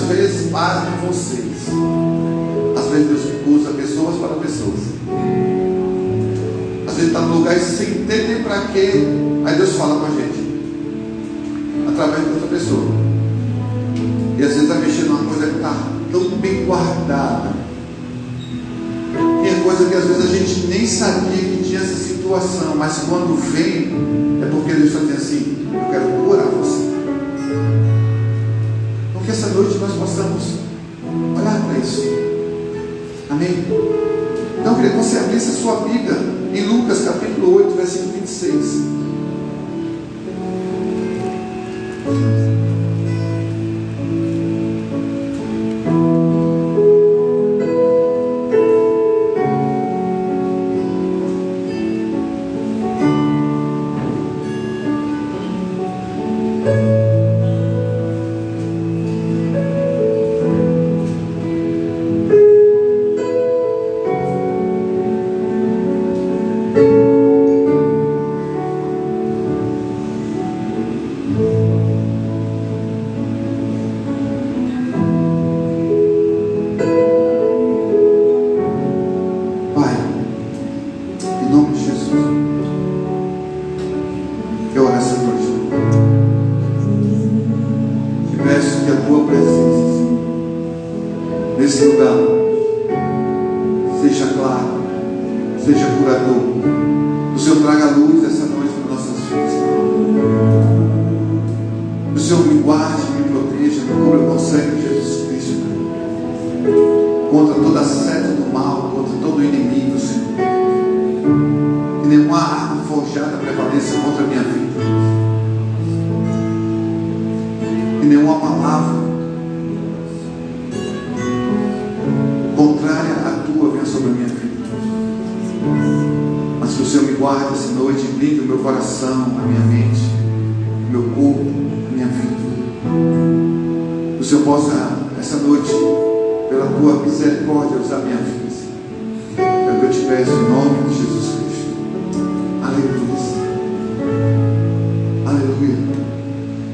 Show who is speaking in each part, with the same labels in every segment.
Speaker 1: vezes pasmem vocês, às vezes Deus usa pessoas para pessoas. Às vezes está no lugar e sem entender para quê. Aí Deus fala com a gente através de outra pessoa. E às vezes está mexendo numa coisa que está tão bem guardada. Tem coisa que às vezes a gente nem sabia que tinha essa situação, mas quando vem, é porque Deus está dizendo assim: eu quero curar você. Então que essa noite nós possamos olhar para isso. Amém? Então eu queria que você abrisse a sua Bíblia em Lucas capítulo 8, versículo 26.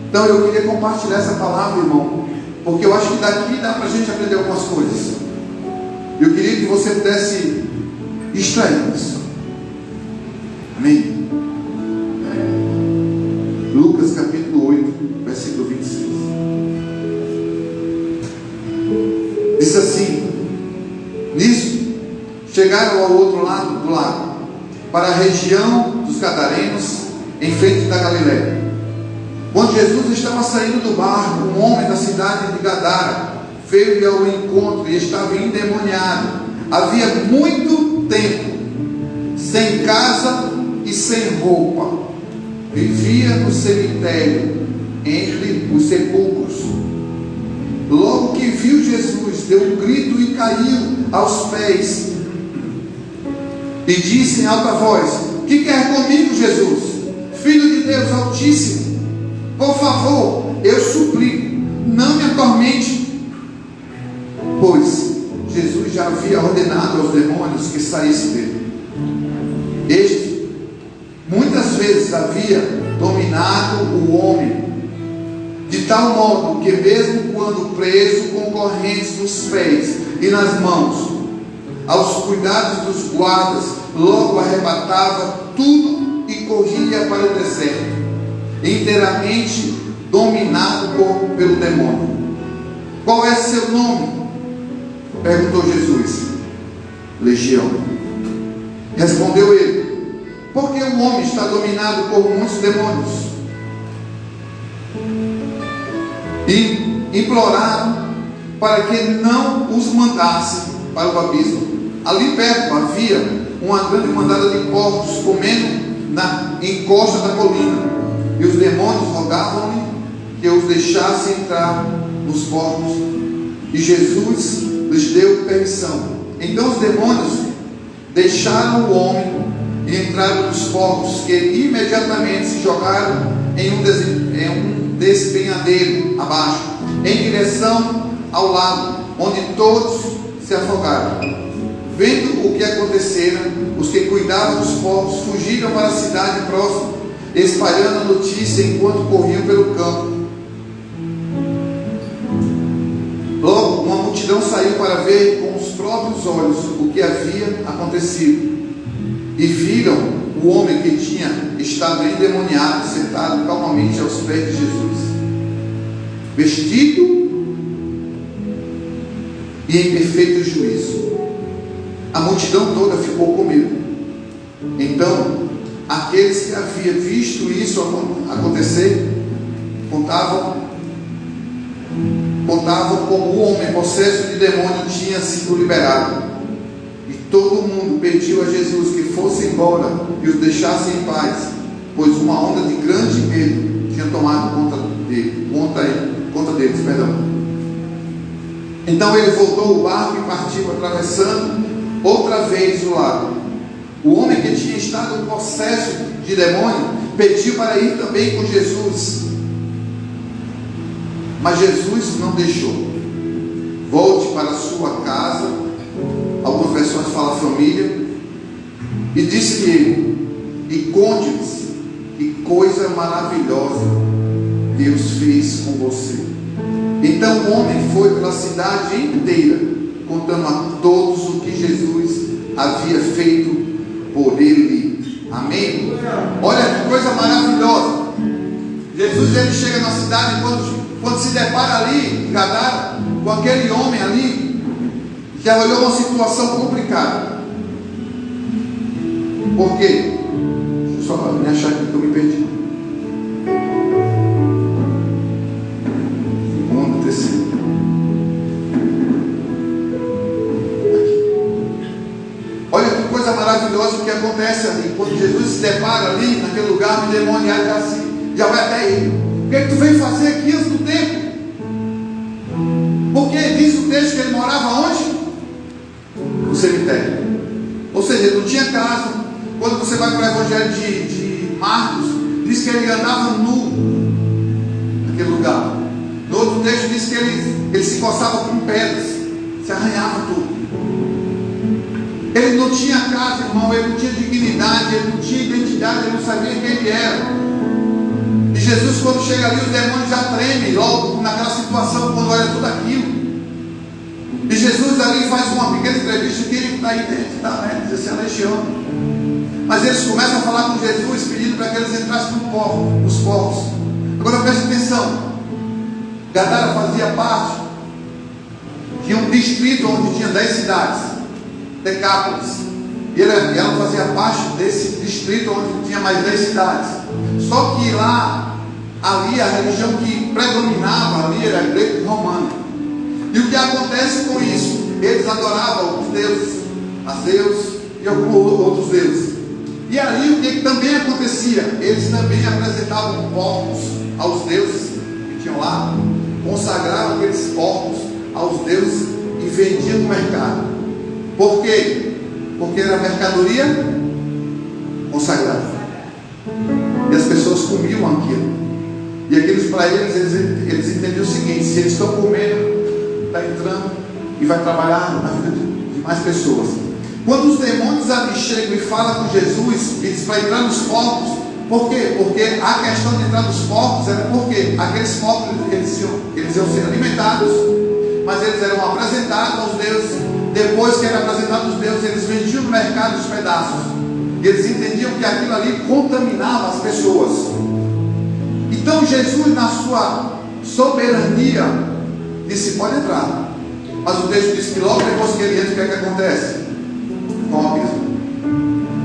Speaker 1: Então eu queria compartilhar essa palavra, irmão, porque eu acho que daqui dá para a gente aprender algumas coisas. Eu queria que você pudesse extrair isso. Amém? Lucas capítulo 8, versículo 26. Diz assim: nisso chegaram ao outro lado do lago, para a região dos Gadarenos, em frente da Galiléia. Quando Jesus estava saindo do barco, um homem da cidade de Gadara veio-lhe ao encontro e estava endemoniado. Havia muito tempo, sem casa e sem roupa. Vivia no cemitério, entre os sepulcros. Logo que viu Jesus, deu um grito e caiu aos pés. E disse em alta voz: que quer comigo, Jesus, Filho de Deus Altíssimo? Por favor, eu suplico, não me atormente. Pois Jesus já havia ordenado aos demônios que saíssem dele. Este muitas vezes havia dominado o homem, de tal modo que mesmo quando preso com correntes nos pés e nas mãos, aos cuidados dos guardas, logo arrebatava tudo e corria para o deserto, inteiramente dominado pelo demônio. Qual é seu nome? Perguntou Jesus. Legião. Respondeu ele: porque o homem está dominado por muitos demônios. E imploraram para que não os mandasse para o abismo. Ali perto havia uma grande mandada de porcos comendo na encosta da colina. E os demônios rogavam-lhe que os deixasse entrar nos porcos. E Jesus lhes deu permissão. Então os demônios deixaram o homem e entraram nos porcos, que imediatamente se jogaram em um despenhadeiro abaixo, em direção ao lago, onde todos se afogaram. Vendo o que acontecera, os que cuidavam dos porcos fugiram para a cidade próxima, espalhando a notícia enquanto corriam pelo campo. multidão saiu para ver com os próprios olhos o que havia acontecido. E viram o homem que tinha estado endemoniado, sentado calmamente aos pés de Jesus, vestido e em perfeito juízo. A multidão toda ficou com medo. Então, aqueles que haviam visto isso acontecer, contavam como o homem possesso de demônio tinha sido liberado. E todo mundo pediu a Jesus que fosse embora e os deixasse em paz, pois uma onda de grande medo tinha tomado conta deles. Então ele voltou o barco e partiu, atravessando outra vez o lago. O homem que tinha estado em possesso de demônio pediu para ir também com Jesus, mas Jesus não deixou. Volte para a sua casa, algumas versões falam família, e disse-lhe ele, e conte-lhes que coisa maravilhosa Deus fez com você. Então o homem foi pela cidade inteira, contando a todos o que Jesus havia feito por ele. Amém? Olha que coisa maravilhosa. Jesus, ele chega na cidade, quando se depara ali em Gadara com aquele homem ali que olhou uma situação complicada. Por quê? Só para me achar aqui que eu me perdi. Segundo, terceiro. Olha que coisa maravilhosa que acontece ali. Quando Jesus se depara ali naquele lugar, o demoniado já vai até ele. O que é que tu veio fazer aqui antes do tempo? Porque diz o texto que ele morava onde? No cemitério. Ou seja, ele não tinha casa. Quando você vai para o Evangelho de Marcos, diz que ele andava nu naquele lugar. No outro texto diz que ele se coçava com pedras, se arranhava tudo. Ele não tinha casa, irmão, ele não tinha dignidade, ele não tinha identidade, ele não sabia quem ele era. E Jesus, quando chega ali, os demônios já tremem logo naquela situação, quando olha tudo aquilo. E Jesus ali faz uma pequena entrevista, que ele está aí dentro, tá, né? Diz assim, a legião. Mas eles começam a falar com Jesus, pedindo para que eles entrassem nos povos. Agora preste atenção, Gadara fazia parte de um distrito onde tinha 10 cidades, Decápolis, e ela fazia parte desse distrito onde tinha mais 10 cidades. Só que ali a religião que predominava ali era greco-romana. E o que acontece com isso? Eles adoravam os deuses, a Zeus e alguns outros deuses. E ali o que também acontecia? Eles também apresentavam porcos aos deuses que tinham lá, consagravam aqueles porcos aos deuses e vendiam no mercado. Por quê? Porque era mercadoria consagrada. E as pessoas comiam aquilo. E aqueles para eles entendiam o seguinte: se eles estão comendo, está entrando e vai trabalhar na vida de mais pessoas. Quando os demônios ali chegam e falam com Jesus, eles para entrar nos porcos. Por quê? Porque a questão de entrar nos porcos era porque aqueles porcos eles iam ser alimentados, mas eles eram apresentados aos deuses. Depois que eram apresentados aos deuses, eles vendiam no mercado os pedaços. E eles entendiam que aquilo ali contaminava as pessoas. Então Jesus, na sua soberania, disse: pode entrar. Mas o texto diz que logo depois que ele entra, o que é que acontece? Com o abismo.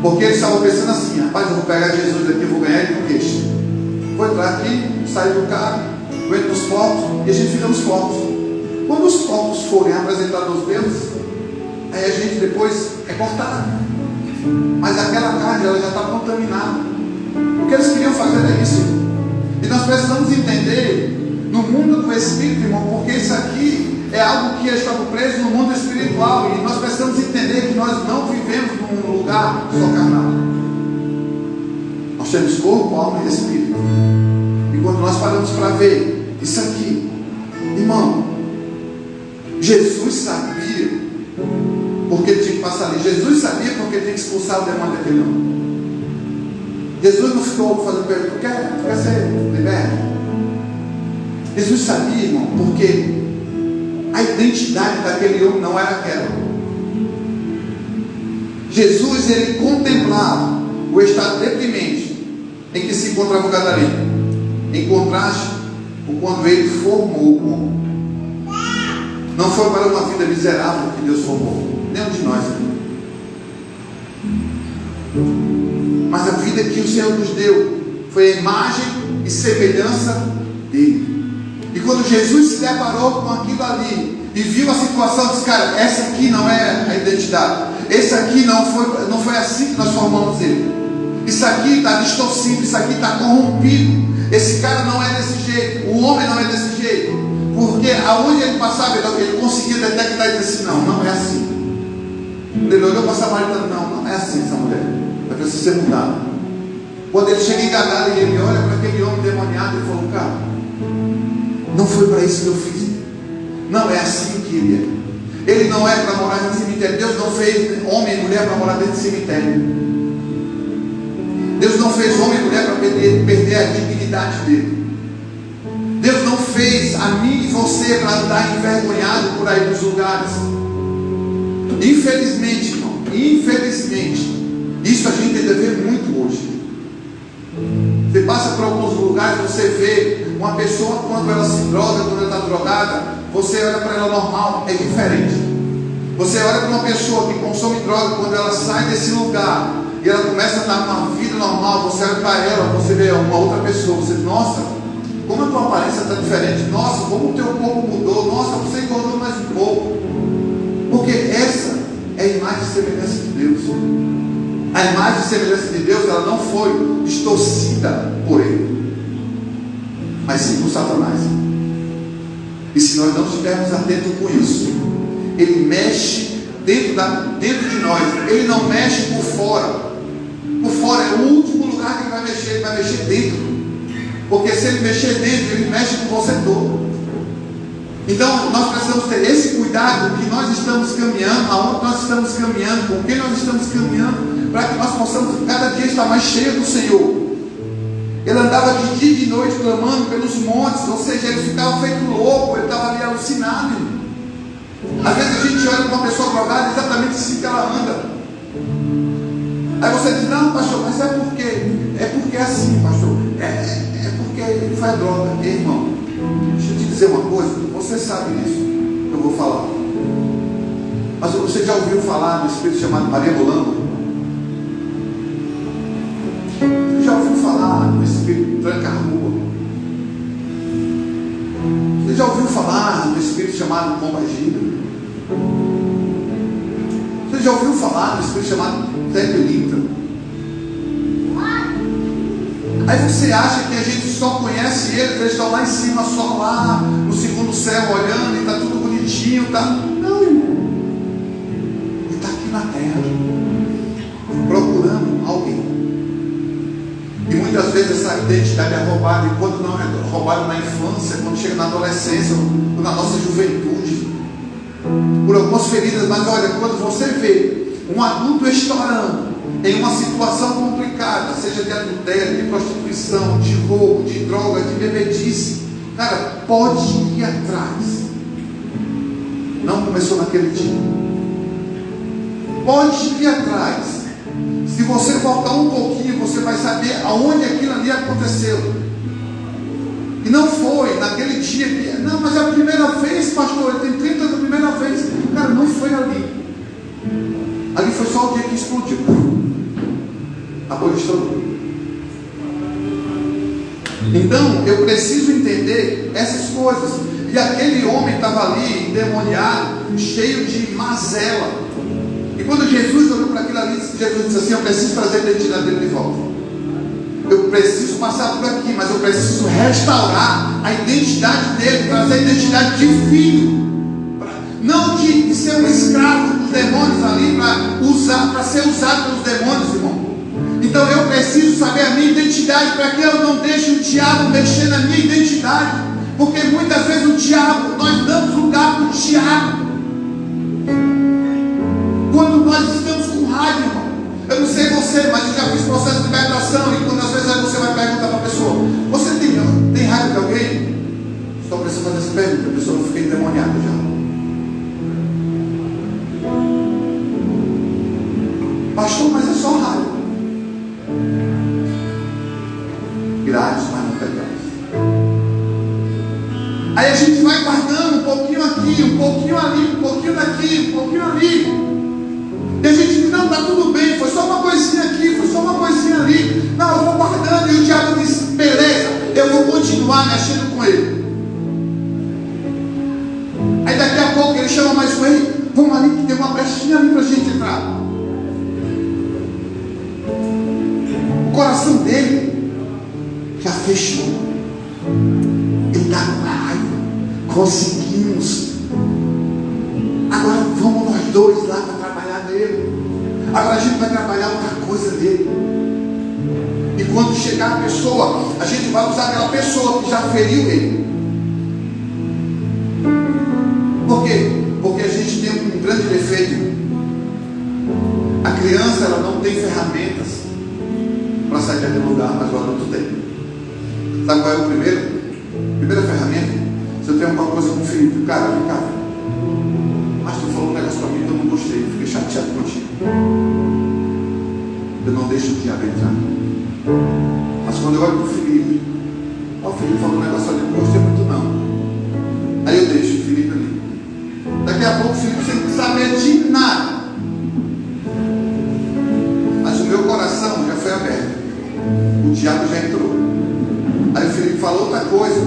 Speaker 1: Porque eles estavam pensando assim: rapaz, eu vou pegar Jesus daqui, eu vou ganhar ele no queixo. Vou entrar aqui, sair do carro, vou entrar nos porcos e a gente fica nos porcos. Quando os porcos forem apresentados aos deuses, aí a gente depois é cortado. Mas aquela carne ela já está contaminada. O que eles queriam fazer é isso. E nós precisamos entender no mundo do Espírito, irmão, porque isso aqui é algo que está preso no mundo espiritual. E nós precisamos entender que nós não vivemos num lugar só carnal. Nós temos corpo, alma e espírito. E quando nós paramos para ver isso aqui, irmão, Jesus sabia porque ele tinha que passar ali. Jesus sabia porque ele tinha que expulsar o demônio daquele homem. Jesus não ficou fazendo pergunta: tu quer ser liberto? Jesus sabia, irmão, porque a a identidade daquele homem não era aquela. Jesus, ele contemplava o estado deprimente em que se encontrava o gadareno, em contraste com quando ele formou o homem. Não foi para uma vida miserável que Deus formou, nenhum de nós, mas a vida que o Senhor nos deu foi a imagem e semelhança dele. E quando Jesus se deparou com aquilo ali e viu a situação, disse: cara, essa aqui não é a identidade, esse aqui não foi assim que nós formamos ele. Isso aqui está distorcido, isso aqui está corrompido. Esse cara não é desse jeito, o homem não é desse jeito, porque aonde ele passava, ele conseguia detectar e dizer assim: não é assim. Quando ele olhou para essa mulher, não é assim essa mulher, vai precisar ser mudada. Quando ele chega em Gadara e ele olha para aquele homem demoniado, ele falou: cara, não foi para isso que eu fiz. Não é assim que ele é. Ele não é para morar no cemitério. Deus não fez homem e mulher para morar dentro do cemitério. Deus não fez homem e mulher para perder a dignidade dele. Deus não fez a mim e você para andar envergonhado por aí nos lugares. Infelizmente, irmão, infelizmente, isso a gente ainda vê muito hoje. Você passa por alguns lugares, você vê uma pessoa, quando ela se droga, quando ela está drogada, você olha para ela normal, é diferente. Você olha para uma pessoa que consome droga, quando ela sai desse lugar e ela começa a dar uma vida normal, você olha para ela, você vê uma outra pessoa, você diz: nossa, como a tua aparência está diferente, nossa, como o teu corpo mudou, nossa, você engordou mais um pouco. Porque essa é a imagem e semelhança de Deus. A imagem e semelhança de Deus, ela não foi distorcida por ele, mas sim por Satanás. E se nós não estivermos atentos com isso, ele mexe dentro de nós. Ele não mexe por fora. Por fora é o último lugar que ele vai mexer dentro. Porque se ele mexer dentro, ele mexe com você todo. Então nós precisamos ter esse cuidado que nós estamos caminhando, aonde nós estamos caminhando, com quem nós estamos caminhando, para que nós possamos cada dia estar mais cheios do Senhor. Ele andava de dia e de noite clamando pelos montes, ou seja, ele ficava feito louco, ele estava ali alucinado. Às vezes a gente olha para uma pessoa drogada, exatamente assim que ela anda. Aí você diz: não, pastor, mas é porque é assim, pastor, é porque ele faz droga. Irmão, deixa eu te dizer uma coisa, você sabe disso que eu vou falar. Mas você já ouviu falar do espírito chamado Maria Molamba? Você já ouviu falar do espírito tranca-rua? Você já ouviu falar do espírito chamado Pombagira? Você já ouviu falar do espírito chamado Zé Pelintra? Aí você acha que a gente só conhece eles estão lá em cima, só lá no segundo céu olhando e está tudo bonitinho, tá? Não, irmão. Ele está aqui na terra procurando alguém. E muitas vezes essa identidade é roubada, e quando não é roubada na infância, quando chega na adolescência, ou na nossa juventude, por algumas feridas. Mas olha, quando você vê um adulto estourando em uma situação complicada, seja de adultério, de prostituição, de roubo, de droga, de bebedice, cara, pode ir atrás. Não começou naquele dia. Pode ir atrás. Se você voltar um pouquinho, você vai saber aonde aquilo ali aconteceu. E não foi naquele dia que, não, mas é a primeira vez, pastor, ele tem 30 anos, a primeira vez. Cara, não foi ali. Ali foi só o dia que explodiu. A coisa estourou. Então, eu preciso entender essas coisas. E aquele homem estava ali, endemoniado, cheio de mazela. E quando Jesus olhou para aquilo ali, Jesus disse assim: eu preciso trazer a identidade dele de volta. Eu preciso passar por aqui, mas eu preciso restaurar a identidade dele, trazer a identidade de filho, não de ser um escravo dos demônios ali, para ser usado pelos demônios, irmão. Então eu preciso saber a minha identidade, para que eu não deixe o diabo mexer na minha identidade, porque muitas vezes o diabo, nós damos lugar para o diabo quando nós estamos com raiva, irmão. Eu não sei você, mas eu já fiz processo de libertação, e quando às vezes você vai perguntar para a pessoa: você tem raiva de alguém? Só precisa fazer essa pergunta, a pessoa não fica endemoniada já. Aí a gente vai guardando um pouquinho aqui, um pouquinho ali, um pouquinho daqui, um pouquinho ali. E a gente diz, não, está tudo bem, foi só uma coisinha aqui, foi só uma coisinha ali. Não, eu vou guardando. E o diabo diz, beleza, eu vou continuar mexendo com ele. Aí daqui a pouco ele chama mais um, ei, vamos ali que tem uma brechinha ali para a gente entrar. O coração dele já fechou. Ele está com raiva. Conseguimos. Agora vamos nós dois lá para trabalhar nele. Agora a gente vai trabalhar outra coisa dele. E quando chegar a pessoa, a gente vai usar aquela pessoa que já feriu ele. Por quê? Porque a gente tem um grande defeito. A criança, ela não tem ferramentas para sair daquele lugar, mas o adulto tem. Sabe qual é a primeira ferramenta? Se eu tenho alguma coisa com o Felipe, cara, vem cá. Mas tu falou um negócio para mim que eu não gostei, fiquei chateado contigo. Eu não deixo o diabo entrar. Mas quando eu olho para o Felipe, o Felipe falou um negócio ali, não gostei muito não. Aí eu deixo o Felipe ali. Daqui a pouco o Felipe sem saber de nada. Mas o meu coração já foi aberto. O diabo já entrou. Aí o Felipe falou outra coisa.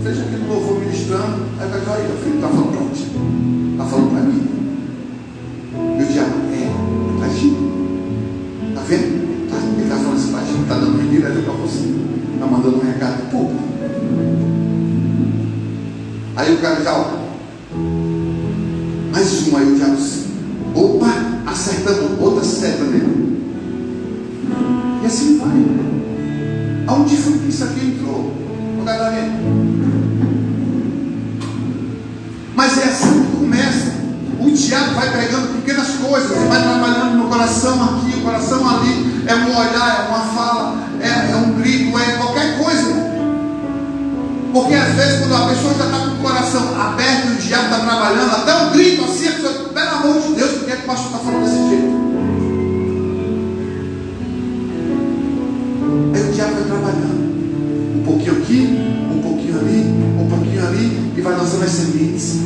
Speaker 1: Seja aqui no louvor ministrando. Aí vai dizer, o Felipe está falando para onde? Está falando para mim. E o diabo, está agindo. Está vendo? Ele está falando assim, baixinho, está dando um direto para você. Está mandando um recado para o povo. Aí o cara já, ó. Mais um, aí o diabo disse, opa, acertamos outra seta nele. E assim vai. Aonde foi que isso aqui entrou? O galera. Mas é assim que começa. O diabo vai pegando pequenas coisas e vai trabalhando no coração aqui, o coração ali. É um olhar, é uma fala, é um grito, é qualquer coisa. Porque às vezes quando a pessoa já está com o coração aberto e o diabo está trabalhando, até um grito assim, a pessoa, pelo amor de Deus, por que o pastor está falando desse jeito? Aí o diabo vai trabalhando. Um pouquinho aqui, um pouquinho ali, um pouquinho ali, e vai lançando as sementes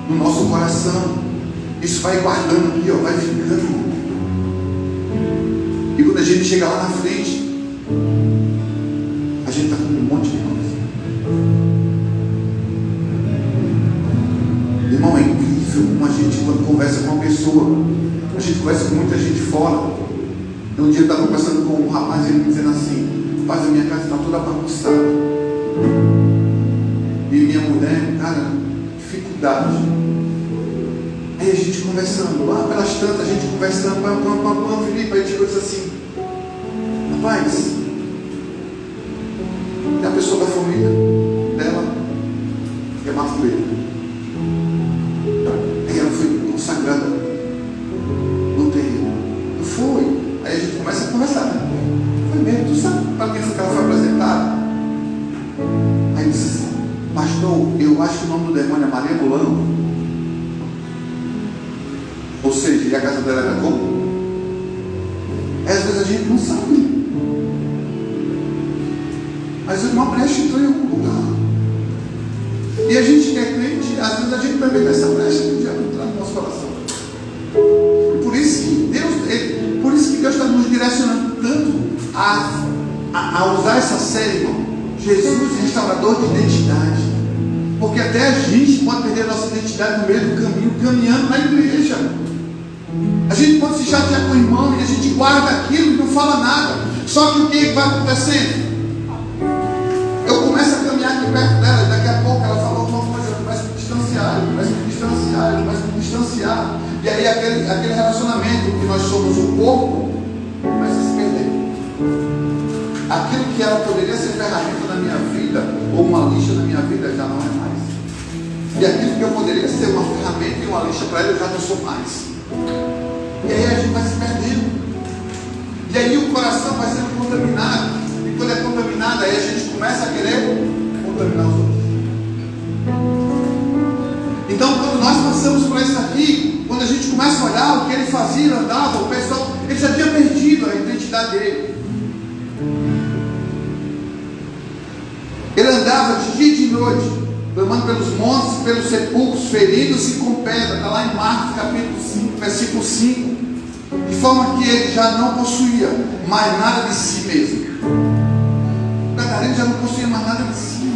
Speaker 1: no nosso coração. Isso vai guardando aqui, ó, vai ficando. E quando a gente chega lá na frente, a gente está com um monte de coisa. Irmão, é incrível como a gente, quando conversa com uma pessoa, a gente conversa com muita gente fora. Um dia eu estava conversando com um rapaz e ele me dizendo assim, rapaz, a minha casa está toda bagunçada. E minha mulher, cara, dificuldade. Aí a gente conversando, lá pelas tantas, a gente conversando, Felipe, aí a gente coisa assim, rapaz, tem a pessoa da família dela, que é mafueira. Aí ela foi consagrada no terreno. Não foi? Aí a gente começa a conversar, né? Foi mesmo, tu sabe para quem foi que ela foi apresentada? Aí disse assim, pastor, eu acho que o nome do demônio é Maria Mulano. Ou seja, e a casa dela era como? Às vezes a gente não sabe. Mas o irmão brecha entrou em algum lugar. E a gente que é crente, às vezes a gente também tem essa brecha que o diabo entrar no nosso coração. E por isso que Deus está nos direcionando tanto a usar essa série, irmão. Jesus, restaurador de identidade. Porque até a gente pode perder a nossa identidade no meio do caminho, caminhando na igreja. A gente pode se chatear com o irmão e a gente guarda aquilo e não fala nada. Só que o que vai acontecendo? Eu começo a caminhar aqui perto dela e daqui a pouco ela falou alguma coisa, eu começo a me distanciar. E aí aquele relacionamento que nós somos o corpo começa a se perder. Aquilo que ela poderia ser ferramenta na minha vida, ou uma lixa na minha vida, já não é mais. E aquilo que eu poderia ser uma ferramenta e uma lixa para ela, eu já não sou mais. E aí a gente vai se perdendo. E aí o coração vai sendo contaminado. E quando é contaminado, aí a gente começa a querer contaminar os outros. Então quando nós passamos por isso aqui, quando a gente começa a olhar o que ele fazia, andava, o pessoal, ele já tinha perdido a identidade dele. Ele andava de dia e de noite, clamando pelos montes, pelos sepulcros, feridos e com pedra. Está lá em Marcos capítulo 5, versículo 5. De forma que ele já não possuía mais nada de si mesmo. O gadareno já não possuía mais nada de si.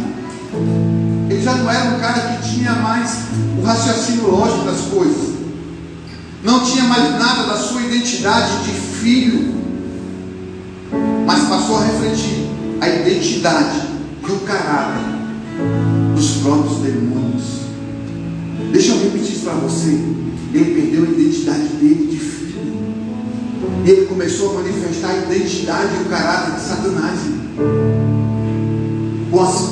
Speaker 1: Ele já não era um cara que tinha mais o raciocínio lógico das coisas. Não tinha mais nada da sua identidade de filho. Mas passou a refletir a identidade e o caráter dos próprios demônios. Deixa eu repetir isso para você. Ele perdeu a identidade dele de filho. E ele começou a manifestar a identidade e o caráter de Satanás.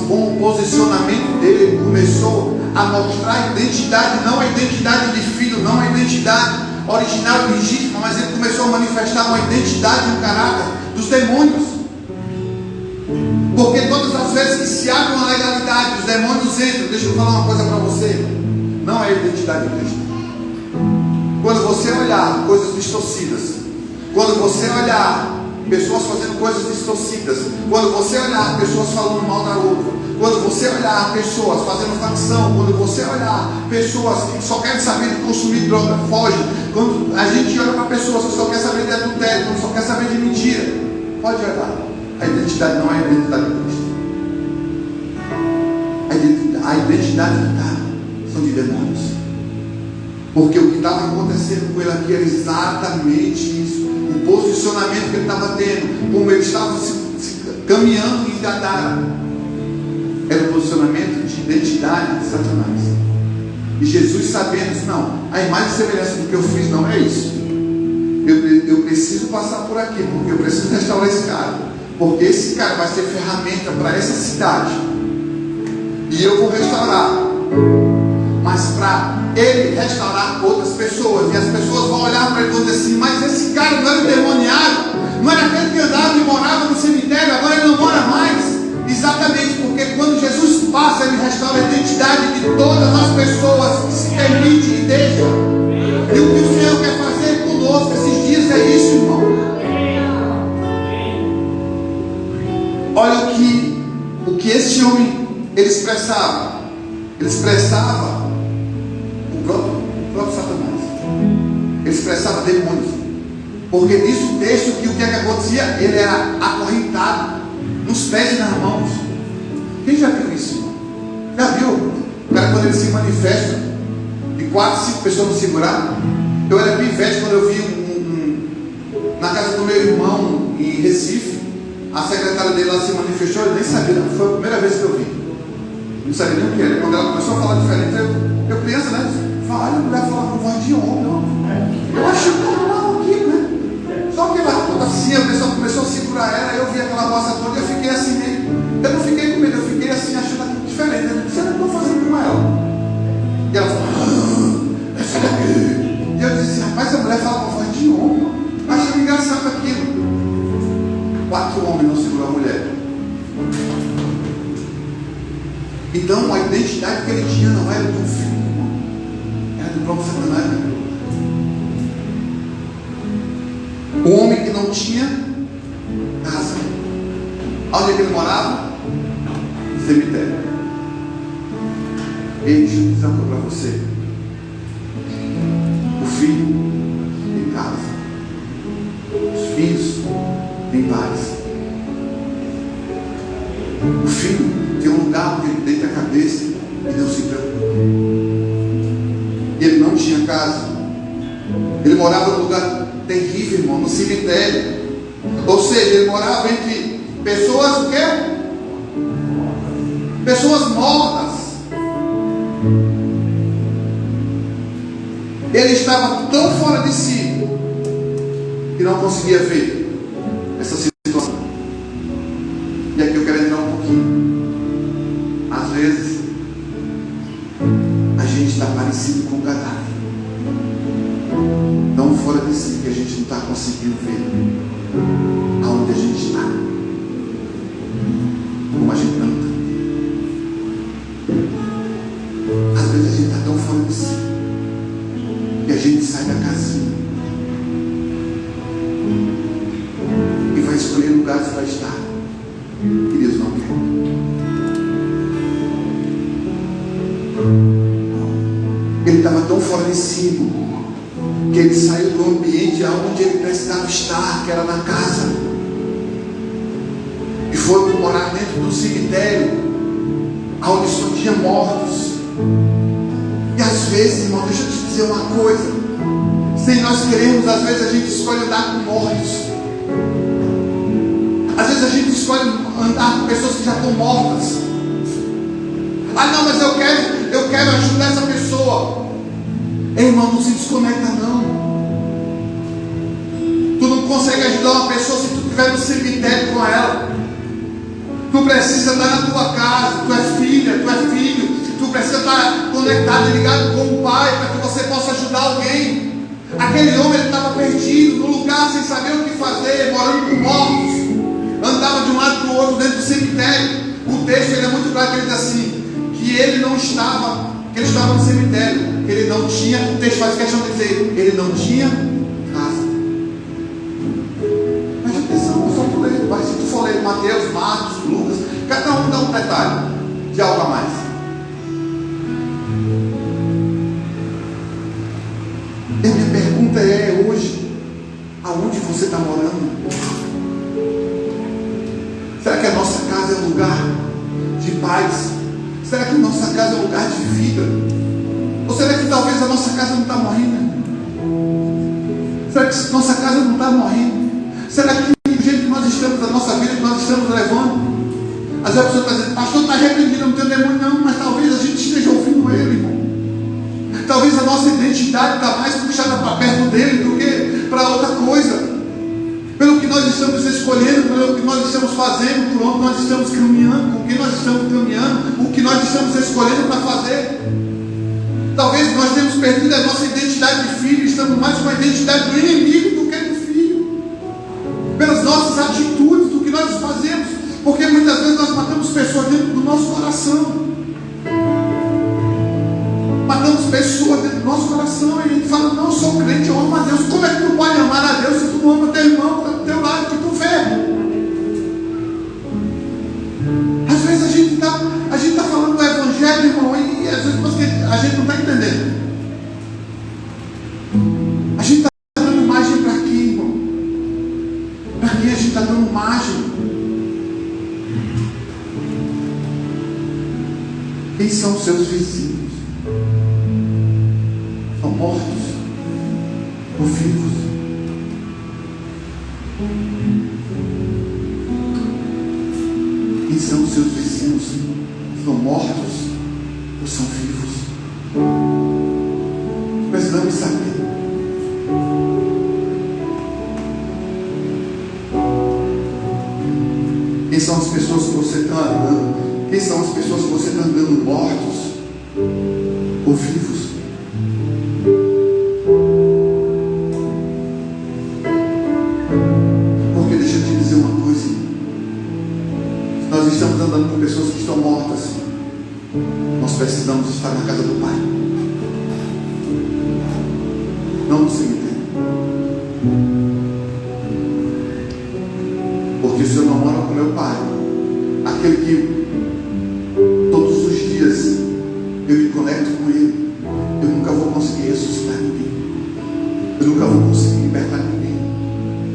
Speaker 1: Com o posicionamento dele, ele começou a mostrar a identidade, não a identidade de filho, não a identidade original e legítima, mas ele começou a manifestar uma identidade e um caráter dos demônios. Porque todas as vezes que se abre uma legalidade, os demônios entram. Deixa eu falar uma coisa para você. Não é a identidade de Cristo. Quando você olhar coisas distorcidas, quando você olhar pessoas fazendo coisas distorcidas, quando você olhar pessoas falando mal da outra, quando você olhar pessoas fazendo facção, quando você olhar pessoas que só querem saber de consumir droga, foge. Quando a gente olha para pessoas que só querem saber de adultério, quando só quer saber de mentira, pode olhar. A identidade não é a identidade de Cristo. A identidade que está são de demônios. Porque o que estava acontecendo com ele aqui era exatamente isso. O posicionamento que ele estava tendo, como ele estava caminhando em Gadara, era o posicionamento de identidade de Satanás. E Jesus, sabendo isso, não, a imagem e semelhança do que eu fiz não é isso. Eu preciso passar por aqui, porque eu preciso restaurar esse cara. Porque esse cara vai ser ferramenta para essa cidade. E eu vou restaurar. Mas para ele restaurar outras pessoas. E as pessoas vão olhar para ele e vão dizer assim: mas esse cara não era endemoniado? Não era aquele que andava e morava no cemitério? Agora ele não mora mais. Exatamente, porque quando Jesus passa, ele restaura a identidade de todas as pessoas que se permitem e deixam. E o que o Senhor quer fazer conosco esses dias é isso, irmão. Olha o que esse homem ele expressava. Ele expressava o próprio Satanás. Ele expressava demônios. Porque diz o texto que o que acontecia? Ele era acorrentado nos pés e nas mãos. Quem já viu isso, irmão? Já viu? O cara, quando ele se manifesta, de 4, 5 pessoas não segurar. Eu era pivete quando eu vi na casa do meu irmão em Recife. A secretária dele lá se manifestou, eu nem sabia, não. Foi a primeira vez que eu vi. Não sabia nem o que era. Quando ela começou a falar diferente, eu criança, né? Fala, a mulher fala com voz de homem, não. Eu achei normal aqui, né? Só que ela toda assim, a pessoa começou a segurar ela, eu vi aquela voz toda e eu fiquei assim meio. Eu não fiquei com medo, eu fiquei assim, achando aquilo diferente. Eu disse: eu não estou fazendo com ela. E ela falou: essa daqui. E eu disse: rapaz, a mulher fala com voz de homem. Achei engraçado aquilo. 4 homens não segurou a mulher. Então a identidade que ele tinha não era do filho, era do próprio Satanás. O homem que não tinha casa. Onde é que ele morava? No cemitério. Ei, deixa eu dizer uma coisa para você. O filho tem casa. Os filhos tem paz. O filho tem um lugar onde ele deita a cabeça e não se preocupa. E ele não tinha casa. Ele morava num lugar terrível, irmão, no cemitério. Ou seja, ele morava entre pessoas o quê? Pessoas mortas. Ele estava tão fora de si que não conseguia ver essa situação. E aqui eu quero entrar um pouquinho. Às vezes a gente está parecido com o Gadara, tão fora de si que a gente não está conseguindo ver aonde a gente está, como a gente não está. Às vezes a gente está tão fora de si que a gente sai da casinha e vai escolher lugares para estar que Deus não quer. Ele estava tão fornecido que ele saiu do ambiente onde ele precisava estar, que era na casa, e foi morar dentro do cemitério, onde só tinha mortos. E às vezes, irmão, deixa eu te dizer uma coisa: sem nós queremos, às vezes a gente escolhe andar com mortos. Às vezes a gente escolhe andar com pessoas que já estão mortas. Ah, não, mas eu quero ajudar essa pessoa. Ei, irmão, não se desconecta não. Tu não consegue ajudar uma pessoa se tu estiver no cemitério com ela. Tu precisa estar na tua casa. Tu é filha, tu é filho. Tu precisa estar conectado e ligado com o Pai, para que você possa ajudar alguém. Aquele homem, ele estava perdido no lugar, sem saber o que fazer, morando com mortos. Andava de um lado para o outro dentro do cemitério. O texto, ele é muito claro, que ele diz assim, que ele não estava, que ele estava no cemitério, que ele não tinha, o texto faz questão de dizer, ele não tinha casa. Preste atenção, só tu ler, vai, se tu for ler Mateus, Marcos, Lucas, cada um dá um detalhe de algo a mais. E a minha pergunta é hoje, aonde você está morando? Será que a nossa casa é um lugar de paz? Será que a nossa casa é um lugar de vida? Ou será que talvez a nossa casa não está morrendo? Será que a nossa casa não está morrendo? Será que do jeito que nós estamos, a nossa vida que nós estamos levando? Às vezes a pessoa está dizendo, pastor, está arrependido, não tem demônio não, mas talvez a gente esteja ouvindo ele, irmão. Talvez a nossa identidade está mais puxada para perto dele do que para outra coisa. Pelo que nós estamos escolhendo, pelo que nós estamos fazendo, por onde nós estamos caminhando, com quem nós estamos caminhando, o que nós estamos escolhendo para fazer. Talvez nós tenhamos perdido a nossa identidade de filho, estamos mais com a identidade do inimigo do que do filho. Pelas nossas atitudes, do que nós fazemos, porque muitas vezes nós matamos pessoas dentro do nosso coração. Matamos pessoas dentro do nosso coração e a gente fala, não, eu sou crente, eu amo a Deus. Como é que tu pode amar a Deus se tu não ama teu irmão que está do teu lado, que tu vê? Às vezes a gente está falando do evangelho, irmão, e às vezes a gente não está entendendo. A gente está dando margem para quê, irmão? Para quem a gente está dando margem? Quem são os seus vizinhos? São mortos ou vivos? Quem são os seus vizinhos? São mortos ou são vivos? Precisamos saber. Quem são as pessoas que você está andando? Quem são as pessoas que você está andando, mortos ou vivos? Porque deixa eu te dizer uma coisa: nós estamos andando com pessoas que estão mortas. Nós precisamos estar na casa do Pai, não no cemitério. Porque se eu não moro com meu Pai, aquele que todos os dias eu me conecto com Ele, eu nunca vou conseguir ressuscitar ninguém, eu nunca vou conseguir libertar ninguém.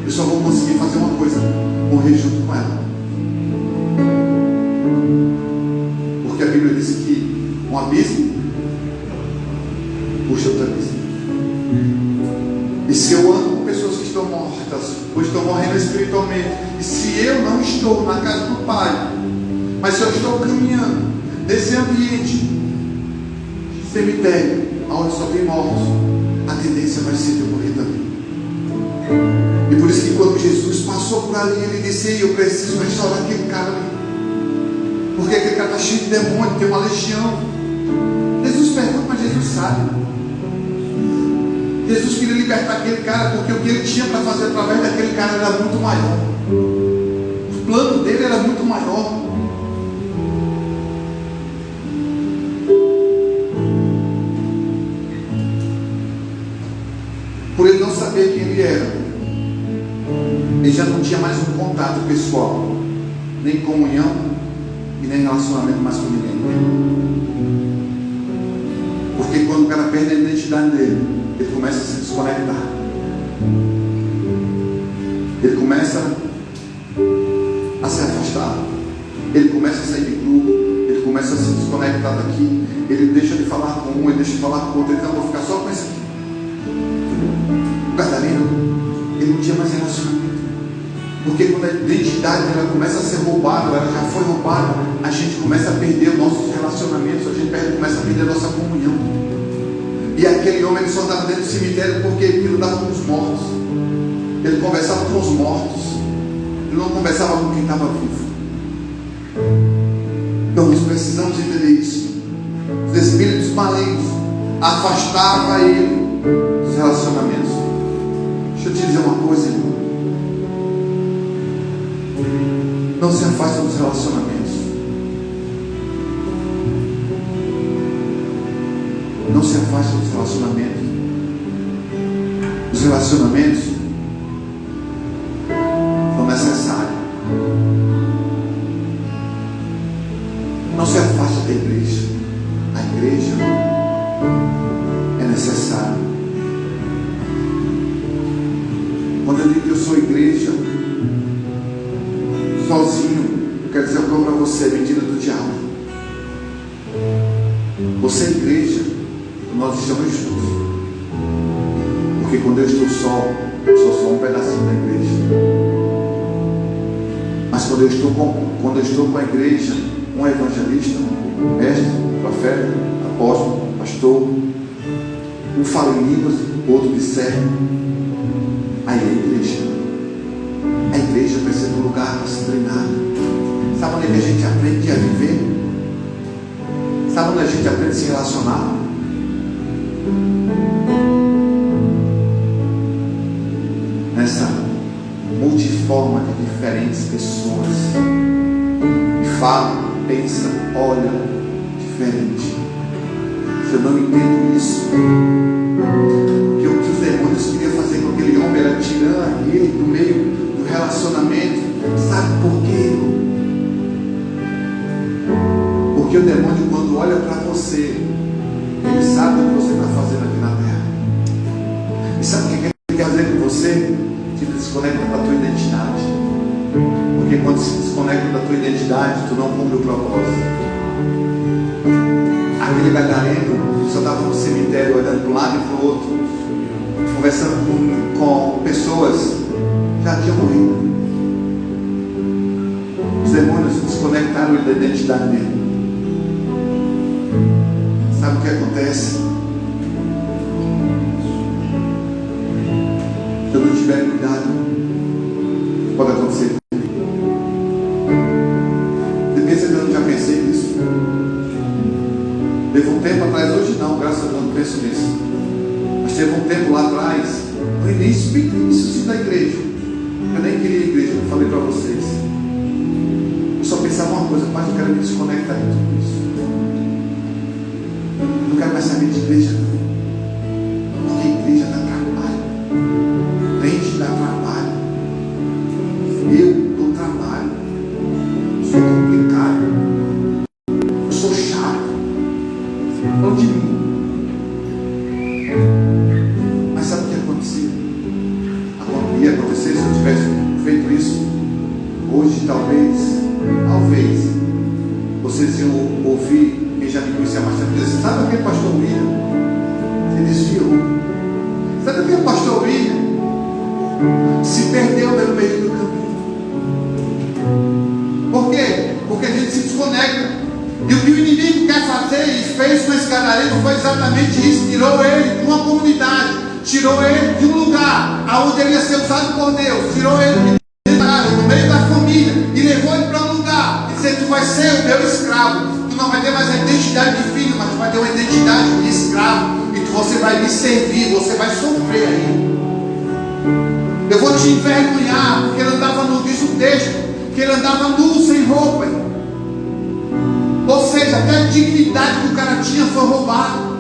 Speaker 1: Eu só vou conseguir fazer uma coisa: morrer junto com ela. Porque a Bíblia diz que um abismo puxa outro abismo. E se eu ando com pessoas que estão mortas, ou estão morrendo espiritualmente, e se eu não estou na casa do Pai, mas se eu estou caminhando nesse ambiente de cemitério, onde só tem mortos, a tendência vai ser de eu morrer também. E por isso que quando Jesus passou por ali, Ele disse: eu preciso restaurar aquele cara ali, porque aquele cara está cheio de demônio, tem uma legião. Jesus pergunta, mas Jesus sabe. Jesus queria libertar aquele cara, porque o que ele tinha para fazer através daquele cara era muito maior. O plano dele era muito maior. Por ele não saber quem ele era, ele já não tinha mais um contato pessoal, nem comunhão e nem relacionamento mais com ninguém. Porque quando o cara perde a identidade dele, ele começa a se desconectar. Ele começa a se afastar. Ele começa a sair de grupo. Ele começa a se desconectar daqui. Ele deixa de falar com um, ele deixa de falar com o outro. Ele não, vou ficar só com esse aqui. O gadareno, ele não tinha mais relacionamento. Porque quando a identidade ela começa a ser roubada, ela já foi roubada, a gente começa a perder os nossos relacionamentos, a gente começa a perder a nossa comunhão. E aquele homem ele só estava dentro do cemitério porque ele andava com os mortos. Ele conversava com os mortos. Ele não conversava com quem estava vivo. Então nós precisamos entender isso. Os espíritos malignos afastavam ele dos relacionamentos. Deixa eu te dizer uma coisa, irmão. Não se afasta dos relacionamentos. Não se afasta dos relacionamentos. Os relacionamentos são necessários. Não se afasta da igreja. A igreja é necessária. Quando eu digo que eu sou igreja sozinho, eu quero dizer uma coisa para você, mentira do diabo. Você é igreja, nós estamos juntos. Porque quando eu estou só, eu sou só um pedacinho da igreja. Mas quando eu estou com a igreja, um evangelista, um mestre, profeta, apóstolo, pastor, um fala em línguas, outro discerne, aí é a igreja. A igreja precisa de um lugar para se treinar. Sabe onde é que a gente aprende a viver? Sabe onde a gente aprende a se relacionar? Nessa multiforma de diferentes pessoas que falam, pensam, olham diferente. Se eu não entendo isso, que o que os demônios queriam fazer com aquele homem era tirar ele do meio relacionamento. Sabe por quê? Porque o demônio, quando olha para você, ele sabe o que você está fazendo aqui na terra. E sabe o que ele quer fazer com você? Te desconecta da tua identidade. Porque quando se desconecta da tua identidade, tu não cumpre o propósito. Aquele gadareno só estava no cemitério olhando para um lado e para o outro, conversando com pessoas já tinha morrido. Os demônios desconectaram ele da identidade dele. Sabe o que acontece? Se eu não tiver cuidado, pode acontecer. Depende se eu já pensei nisso. Teve um tempo atrás, hoje não, graças a Deus não penso nisso. Mas teve um tempo lá atrás, no início, bem no início da igreja. Eu nem queria igreja, eu falei para vocês. Eu só pensava uma coisa, mas eu quero me desconectar de tudo isso. Eu não quero mais saber de igreja, não. Porque igreja dá trabalho. Crente dá trabalho. Eu dou trabalho. Sou complicado. Eu sou chato. Não de mim. Mas sabe o que acontecia? Ia acontecer se eu tivesse feito isso hoje, talvez vocês iam ouvir, quem já me conhecia mais tempo, dizer, sabe aquele pastor William? Ele desviou. Sabe aquele pastor William? Se perdeu pelo meio do caminho. Por quê? Porque a gente se desconecta. E o que o inimigo quer fazer e fez com esse gadareno foi exatamente isso. Tirou ele de uma comunidade, tirou ele de um lugar aonde ele ia ser usado por Deus, tirou ele no meio da família e levou ele para um lugar e disse: tu vai ser o meu escravo. Tu não vai ter mais a identidade de filho, mas tu vai ter uma identidade de escravo. E você vai me servir, você vai sofrer aí. Eu vou te envergonhar, porque ele andava nu, diz o texto, que ele andava nu, sem roupa. Ou seja, até a dignidade que o cara tinha foi roubada.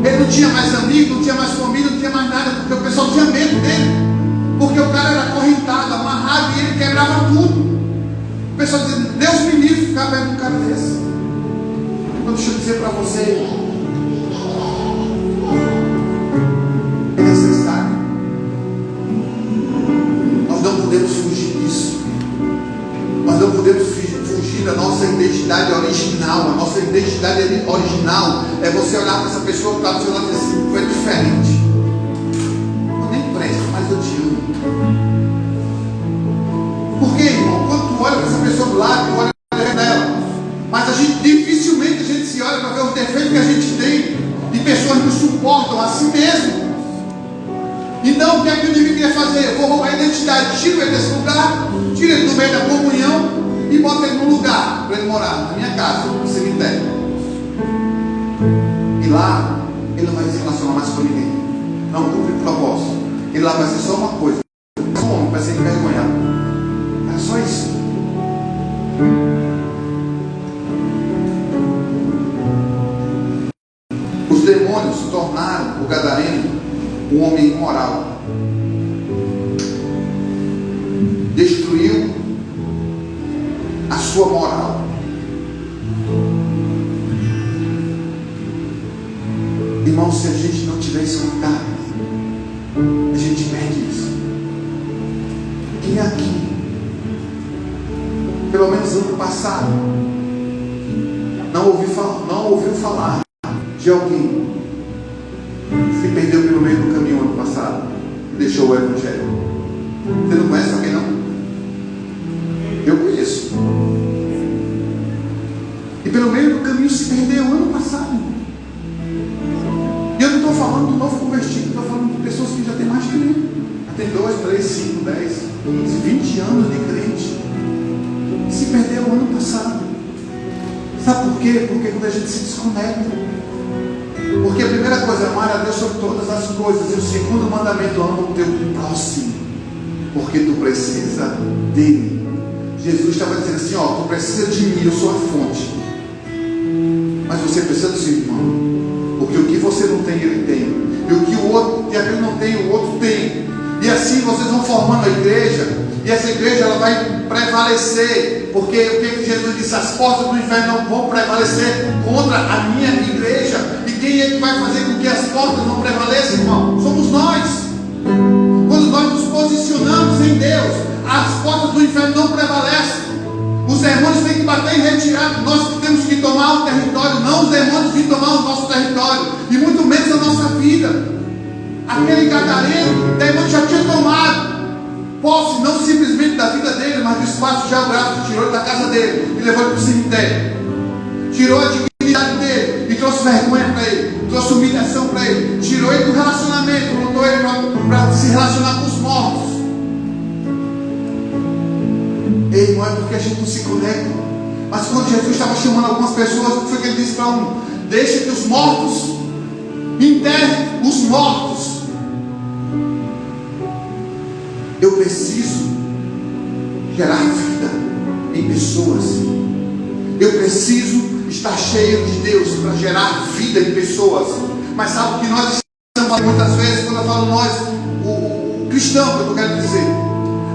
Speaker 1: Ele não tinha mais amigo, não tinha mais família, não tinha mais nada, porque o pessoal tinha medo dele. Porque o cara era acorrentado, amarrado, e ele quebrava tudo. O pessoal dizia: Deus me livre ficar perto de um cara desse. Então deixa eu dizer para você, identidade original é você olhar para essa pessoa que está do seu lado e dizer assim: tu é diferente. Eu nem presto, mas eu te amo. Por quê, irmão? Quando tu olha para essa pessoa do lado, tu olha para o dela. Mas dificilmente a gente se olha para ver os defeitos que a gente tem. E pessoas nos suportam assim mesmo. Então o que é que o inimigo quer fazer? Eu vou roubar a identidade, tiro ele desse lugar, tiro ele do meio da comunhão e boto ele num lugar para ele morar, na minha casa, no cemitério. E lá ele não vai se relacionar mais com ninguém. Não cumpre o propósito. Ele lá vai ser só uma coisa. Só um homem vai ser envergonhado. Era só isso. Os demônios tornaram o gadareno um homem imoral. Destruiu a sua moral. Irmão, se a gente não tiver esse cuidado, a gente perde isso. Quem aqui, pelo menos ano passado, não ouviu falar de alguém que se perdeu pelo meio do caminho ano passado e deixou o evangelho? Você não conhece alguém, não? Eu conheço. E pelo meio do caminho se perdeu ano passado. E eu não estou falando do novo convertido, estou falando de pessoas que já têm mais de mim. Já tem 2, 3, 5, 10, 15, 20 anos de crente. E se perdeu ano passado. Sabe por quê? Porque quando a gente se desconecta. Porque a primeira coisa é amar a Deus sobre todas as coisas. E o segundo mandamento: ama o teu próximo, porque tu precisa dele. Jesus estava dizendo assim: ó, tu precisa de mim, eu sou a fonte, mas você precisa do seu irmão, porque o que você não tem, ele tem, e o que o outro, e aquele não tem, o outro tem. E assim vocês vão formando a igreja, e essa igreja ela vai prevalecer, porque o que Jesus disse: as portas do inferno não vão prevalecer contra a minha igreja. E quem é que vai fazer com que as portas não prevaleçam, irmão? Somos nós. Quando nós nos posicionamos em Deus, as portas do inferno não prevalecem. Os demônios têm que bater em retirada. Nós que temos que tomar o território, não os demônios virem tomar o nosso território, e muito menos a nossa vida. Aquele gadareno, o demônio já tinha tomado posse, não simplesmente da vida dele, mas do espaço geográfico. Tirou ele da casa dele e levou ele para o cemitério. Tirou a dignidade dele e trouxe vergonha para ele, trouxe humilhação para ele. Tirou ele do relacionamento, botou ele para se relacionar com os mortos. Ei, irmão, é porque a gente não se conecta. Mas quando Jesus estava chamando algumas pessoas, o que foi que ele disse para um? Deixa que os mortos enterrem os mortos. Eu preciso gerar vida em pessoas. Eu preciso estar cheio de Deus para gerar vida em pessoas. Mas sabe o que nós estamos muitas vezes, quando eu falo nós, o cristão, que eu quero dizer,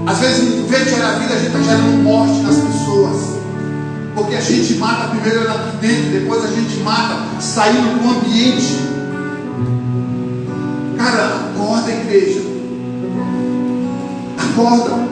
Speaker 1: às vezes em vez de gerar vida, a gente está gerando morte nas pessoas. Porque a gente mata primeiro aqui dentro, depois a gente mata saindo do ambiente. Cara, acorda, igreja. Acorda.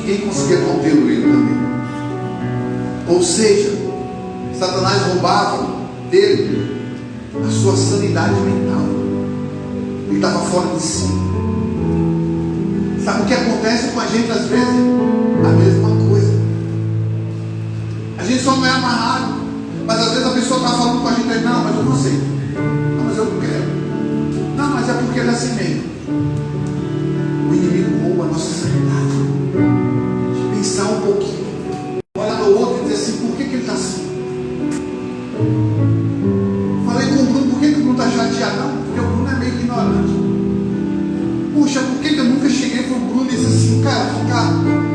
Speaker 1: ninguém conseguia contê-lo, ele também. Ou seja, Satanás roubava dele a sua sanidade mental. Ele estava fora de si. Sabe o que acontece com a gente às vezes? A mesma coisa. A gente só não é amarrado, mas às vezes a pessoa está falando com a gente, não, mas eu não aceito, não, mas eu não quero, não, mas é porque ele é assim mesmo. O inimigo rouba a nossa sanidade. De pensar um pouquinho, olhar no outro e dizer assim, por que ele está assim? Falei com o Bruno, por que o Bruno está chateado? Não, porque o Bruno é meio ignorante. Puxa, por que eu nunca cheguei para o Bruno e disse assim, cara, fica.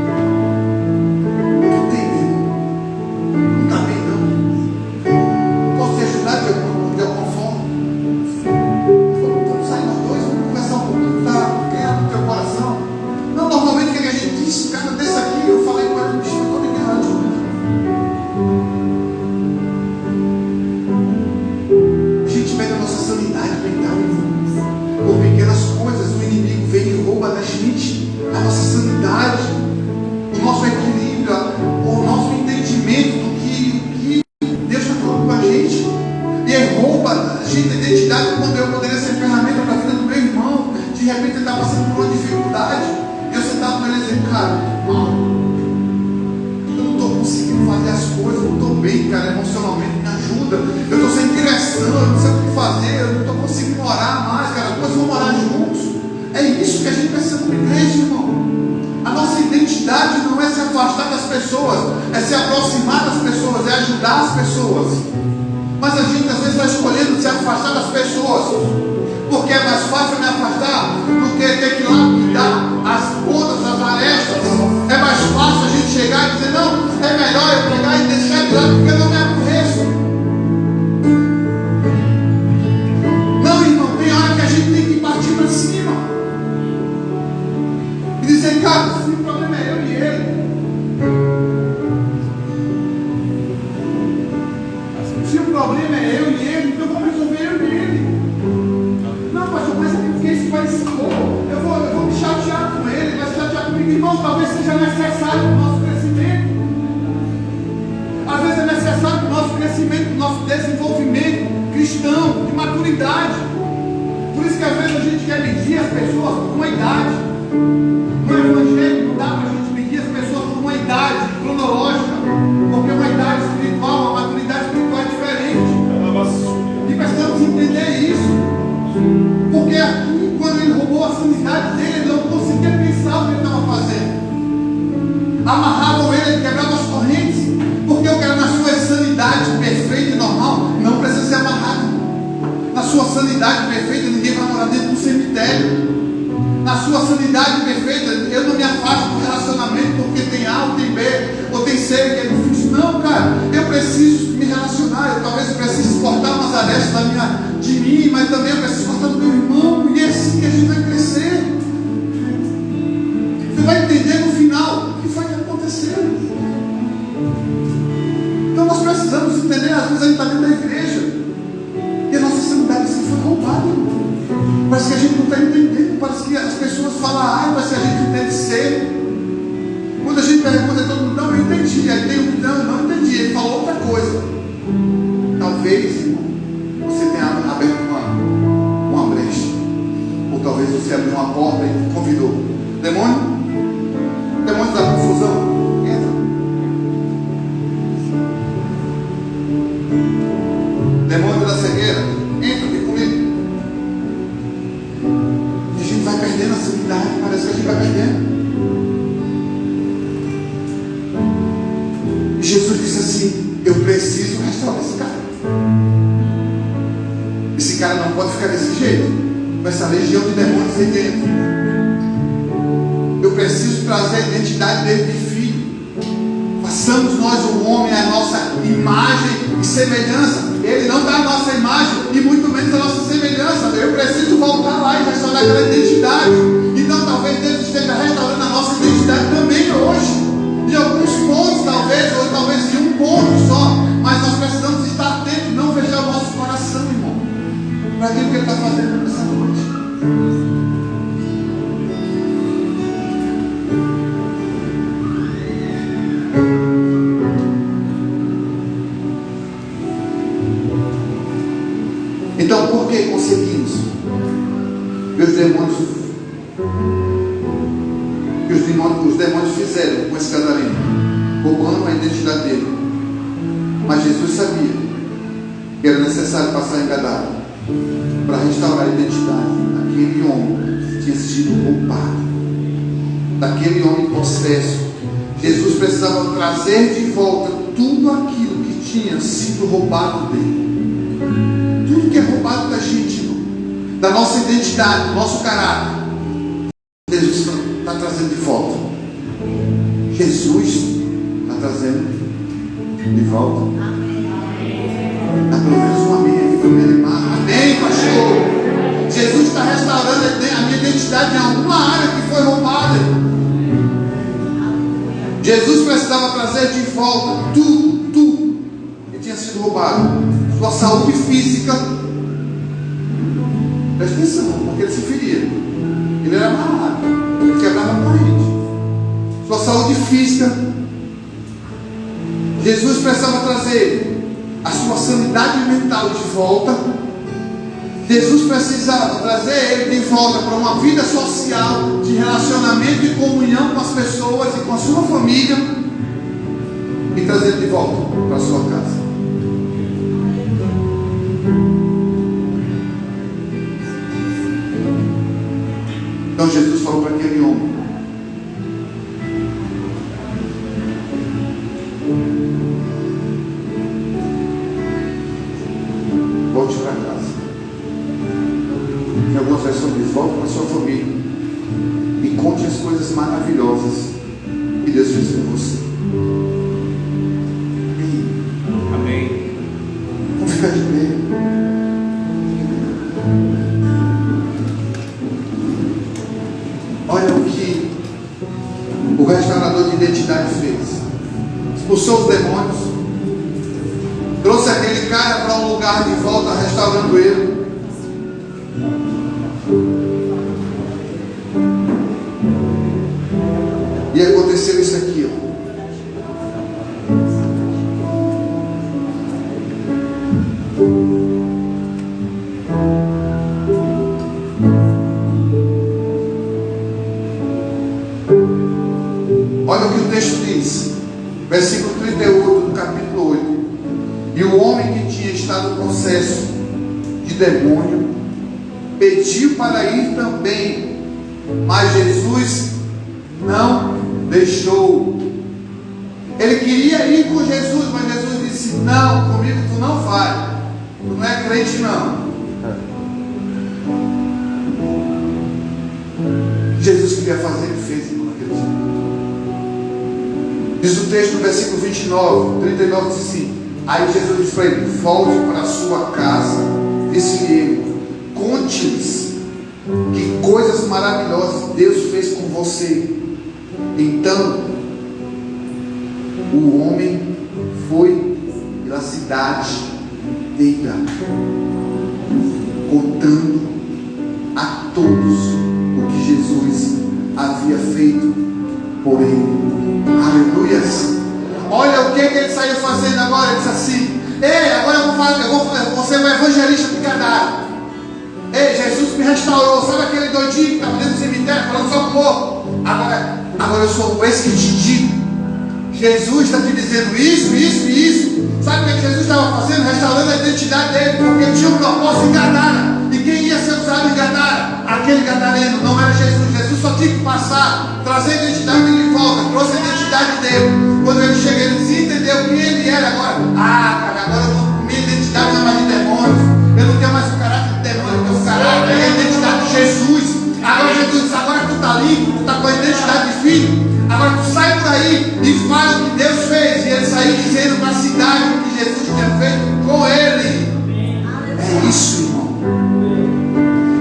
Speaker 1: Então, por que conseguimos ver os demônios? Que os demônios fizeram com esse gadareno, roubando a identidade dele. Mas Jesus sabia que era necessário passar em Gadara para restaurar a identidade daquele homem que tinha sido roubado, daquele homem possesso. Jesus precisava trazer de volta tudo aquilo que tinha sido roubado dele. Tudo que é roubado da gente, irmão, da nossa identidade, do nosso caráter, Jesus está trazendo de volta. Jesus está trazendo de volta. Dá pelo menos um amém aí para me animar. Amém, pastor. Jesus está restaurando a minha identidade em alguma área que foi roubada. Jesus precisava trazer de volta tudo que tinha sido roubado. Sua saúde física. Presta atenção, porque ele se feria. Ele era amarrado, ele quebrava a parede. Sua saúde física. Jesus precisava trazer a sua sanidade mental de volta. Jesus precisava trazer ele de volta para uma vida social, de relacionamento e comunhão com as pessoas e com a sua família, e trazer ele de volta para a sua casa. Então Jesus falou para aquele homem: volte para casa. Em algumas versões diz: volte para a sua família e conte as coisas maravilhosas que Deus fez com você. Amém. Vamos ficar de pé. Olha o que o restaurador de identidade fez. Expulsou os demônios, trouxe aquele cara para um lugar de volta, restaurando ele. E aconteceu isso aqui, ó. Olha o que o texto diz, versículo 38 do capítulo 8. E o homem que tinha estado possesso de demônio pediu para ir também, mas Jesus não deixou. Ele queria ir com Jesus, mas Jesus disse: não, comigo tu não vai, tu não é crente não. Jesus queria fazer, ele fez, irmão, naquele dia. Diz o texto no versículo 39, 39 diz assim: aí Jesus disse para ele: volte para a sua casa, disse-lhe ele, conte-lhes que coisas maravilhosas Deus fez com você. Então o homem foi pela cidade inteira, contando a todos o que Jesus havia feito por ele. Aleluias. Olha o que ele saiu fazendo agora. Ele disse assim: ei, agora eu vou ser um evangelista de Gadara. Ei, Jesus me restaurou. Sabe aquele doidinho que estava dentro do cemitério falando só com o morto? Agora eu sou esse que te digo. Jesus está te dizendo isso. Sabe o que Jesus estava fazendo? Restaurando a identidade dele, porque ele tinha um propósito em Gadara. E quem ia ser usado em Gadara? Aquele gadareno, não era Jesus. Jesus só tinha que passar, trazer a identidade dele de volta. Trouxe a identidade dele. Quando ele chega, ele se entendeu quem ele era agora. Agora minha identidade não é mais de demônios. Eu não tenho mais o caráter de demônio, eu tenho o caráter, é a identidade de Jesus. Agora Jesus diz: agora tu está limpo, tu está com a identidade de filho. Agora tu sai por aí e fala o que Deus fez. E ele saiu dizendo para a cidade o que Jesus tinha feito com ele. É isso, irmão.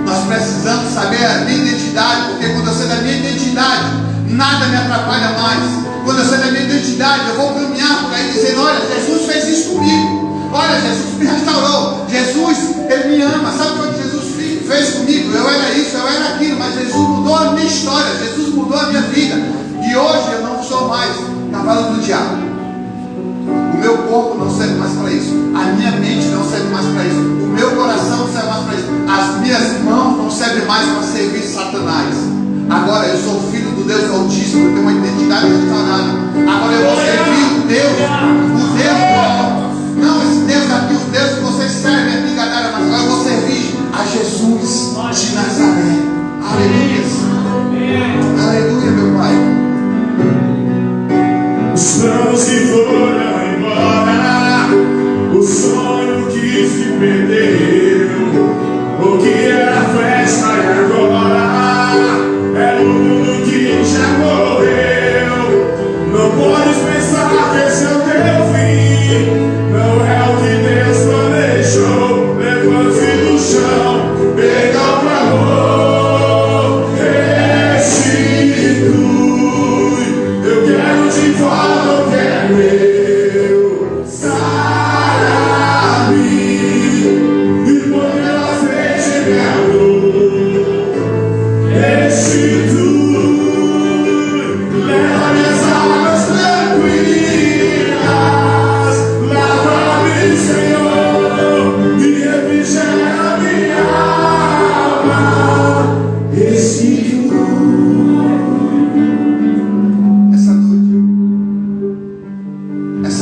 Speaker 1: Nós precisamos saber a minha identidade, porque quando eu sei da minha identidade, nada me atrapalha mais. Quando eu sei da minha identidade, eu vou caminhar por aí dizendo: olha, Jesus fez isso comigo. Olha, Jesus me restaurou. Jesus, ele me ama. Sabe o que Jesus fez comigo? Eu era isso, eu era aquilo, mas Jesus mudou a minha história. Jesus mudou a minha vida. E hoje eu não sou mais cavalo do diabo. O meu corpo não serve mais para isso. A minha mente não serve mais para isso. O meu coração Agora eu sou filho do Deus Altíssimo, eu tenho uma identidade restaurada. Agora eu vou servir o Deus não esse Deus aqui, os deuses que vocês servem aqui em Gadara, mas agora eu vou servir a Jesus de Nazaré. Aleluia. Aleluia, meu Pai.
Speaker 2: Os planos que foram embora, o sonho que se perdeu, o que era festa e agora é o mundo que já morreu. Não podes pensar que esse é o teu fim, não é o que Deus planejou. Levante do chão, pega o amor, restitui. Eu quero de volta o que é meu, sara-me e põe na frente minha dor, restitui. Leva minhas águas tranquilas, lava-me, Senhor, e refrigera minha alma. Restitui.
Speaker 1: Essa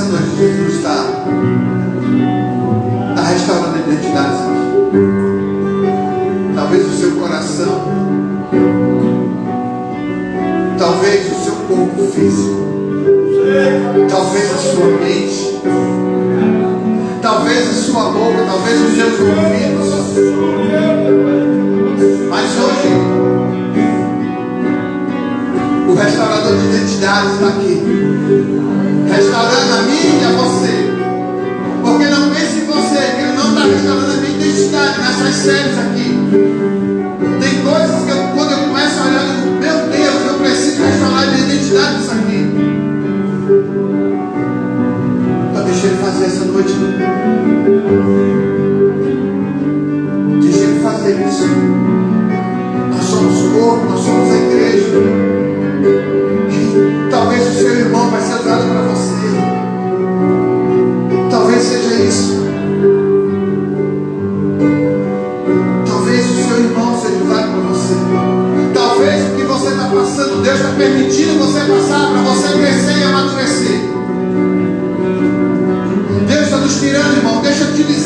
Speaker 1: noite Jesus está restaurando identidades aqui. Talvez o seu coração, talvez o seu corpo físico, talvez a sua mente, talvez a sua boca, talvez os seus ouvidos. Mas hoje o restaurador de identidades está aqui, restaurando a mim e a você. Porque não pense em você, que Ele não está restaurando a minha identidade nessas séries aqui. Tem coisas que quando eu começo a olhar, eu digo, meu Deus, eu preciso restaurar a minha identidade nisso aqui. Então deixa Ele fazer essa noite. Deixa Ele fazer isso. Nós somos o corpo, nós somos a igreja. Talvez o seu irmão vai ser usado para você. Talvez seja isso. Talvez o seu irmão seja usado para você. Talvez o que você está passando, Deus está permitindo você passar para você crescer e amadurecer. Deus está nos tirando, irmão. Deixa eu te dizer.